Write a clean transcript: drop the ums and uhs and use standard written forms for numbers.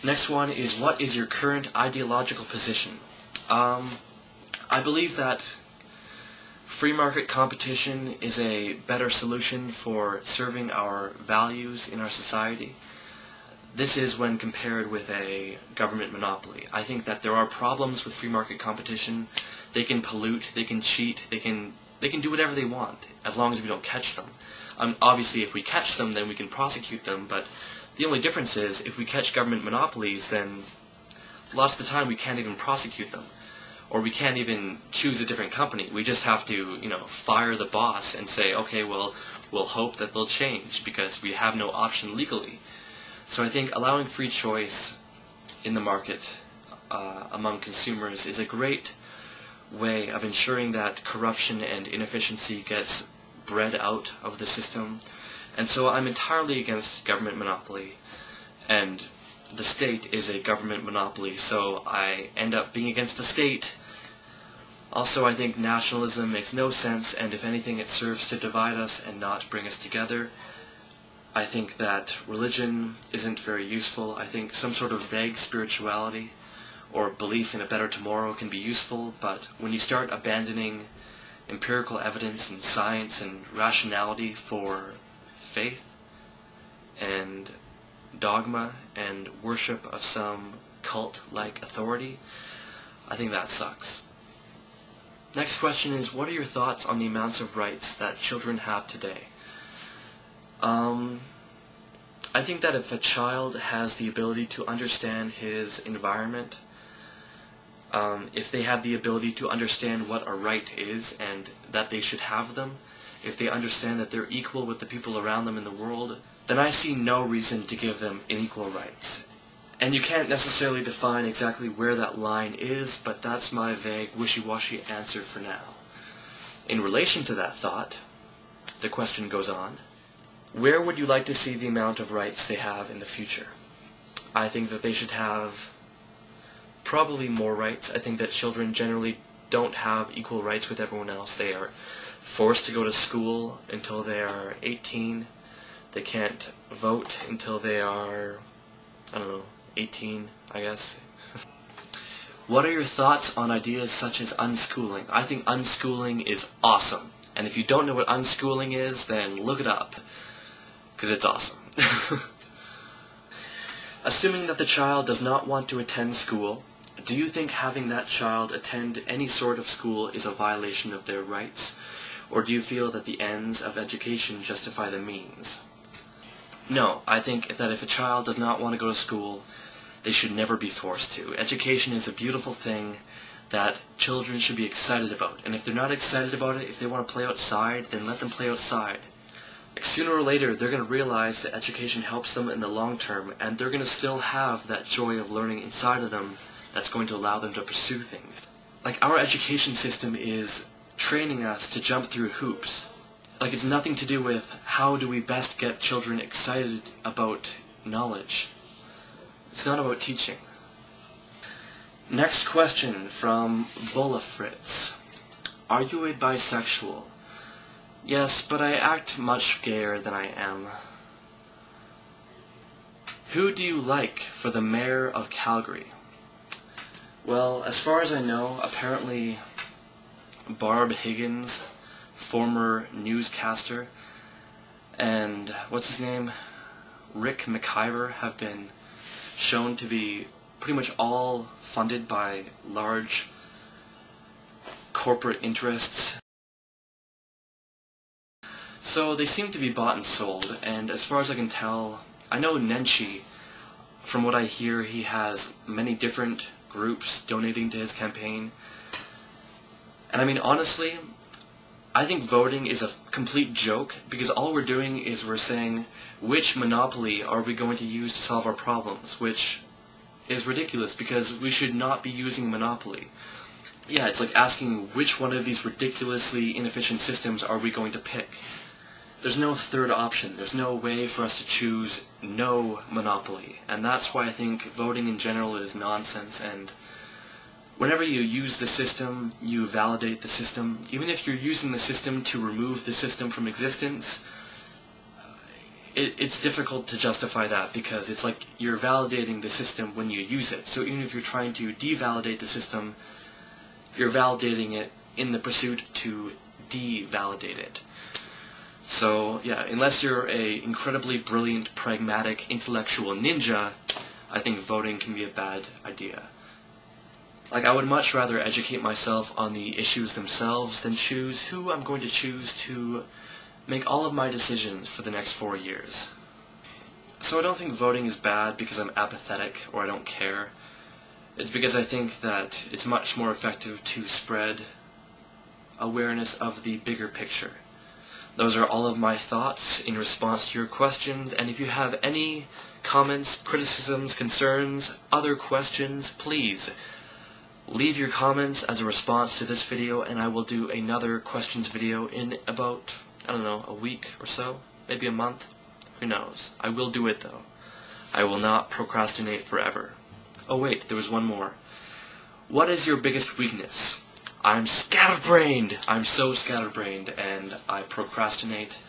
Next one is, what is your current ideological position? I believe that free market competition is a better solution for serving our values in our society. This is when compared with a government monopoly. I think that there are problems with free market competition. They can pollute, they can cheat, they can do whatever they want, as long as we don't catch them. Obviously, if we catch them, then we can prosecute them, but the only difference is, if we catch government monopolies, then lots of the time we can't even prosecute them. Or we can't even choose a different company. We just have to, fire the boss and say, okay, well, we'll hope that they'll change, because we have no option legally. So I think allowing free choice in the market among consumers is a great way of ensuring that corruption and inefficiency gets bred out of the system. And so I'm entirely against government monopoly, and the state is a government monopoly, so I end up being against the state. Also, I think nationalism makes no sense, and if anything, it serves to divide us and not bring us together. I think that religion isn't very useful. I think some sort of vague spirituality or belief in a better tomorrow can be useful, but when you start abandoning empirical evidence and science and rationality for faith and dogma and worship of some cult-like authority, I think that sucks. Next question is, what are your thoughts on the amounts of rights that children have today? I think that if a child has the ability to understand his environment, if they have the ability to understand what a right is and that they should have them, if they understand that they're equal with the people around them in the world, then I see no reason to give them unequal rights. And you can't necessarily define exactly where that line is, but that's my vague, wishy-washy answer for now. In relation to that thought, the question goes on, where would you like to see the amount of rights they have in the future? I think that they should have probably more rights. I think that children generally don't have equal rights with everyone else. They are forced to go to school until they are 18. They can't vote until they are, 18, I guess. What are your thoughts on ideas such as unschooling? I think unschooling is awesome. And if you don't know what unschooling is, then look it up, because it's awesome. Assuming that the child does not want to attend school, do you think having that child attend any sort of school is a violation of their rights? Or do you feel that the ends of education justify the means? No, I think that if a child does not want to go to school, they should never be forced to. Education is a beautiful thing that children should be excited about. And if they're not excited about it, if they want to play outside, then let them play outside. Like, sooner or later, they're going to realize that education helps them in the long term, and they're going to still have that joy of learning inside of them that's going to allow them to pursue things. Like, our education system is training us to jump through hoops. Like, it's nothing to do with how do we best get children excited about knowledge. It's not about teaching. Next question from Bola Fritz. Are you a bisexual? Yes, but I act much gayer than I am. Who do you like for the mayor of Calgary? Well, as far as I know, apparently Barb Higgins, former newscaster, and what's his name, Rick McIver, have been shown to be pretty much all funded by large corporate interests. So they seem to be bought and sold, and as far as I can tell, I know Nenshi, from what I hear, he has many different groups donating to his campaign. And I mean, honestly, I think voting is a complete joke, because all we're doing is we're saying, which monopoly are we going to use to solve our problems, which is ridiculous, because we should not be using monopoly. Yeah, it's like asking which one of these ridiculously inefficient systems are we going to pick. There's no third option. There's no way for us to choose no monopoly. And that's why I think voting in general is nonsense, and whenever you use the system, you validate the system. Even if you're using the system to remove the system from existence, it's difficult to justify that because it's like you're validating the system when you use it. So even if you're trying to devalidate the system, you're validating it in the pursuit to devalidate it. So yeah, unless you're a incredibly brilliant, pragmatic, intellectual ninja, I think voting can be a bad idea. Like, I would much rather educate myself on the issues themselves than choose who I'm going to choose to make all of my decisions for the next 4 years. So I don't think voting is bad because I'm apathetic or I don't care. It's because I think that it's much more effective to spread awareness of the bigger picture. Those are all of my thoughts in response to your questions, and if you have any comments, criticisms, concerns, other questions, please leave your comments as a response to this video, and I will do another questions video in about, I don't know, a week or so, maybe a month, who knows. I will do it though. I will not procrastinate forever. Oh wait, there was one more. What is your biggest weakness? I'm scatterbrained! I'm so scatterbrained, and I procrastinate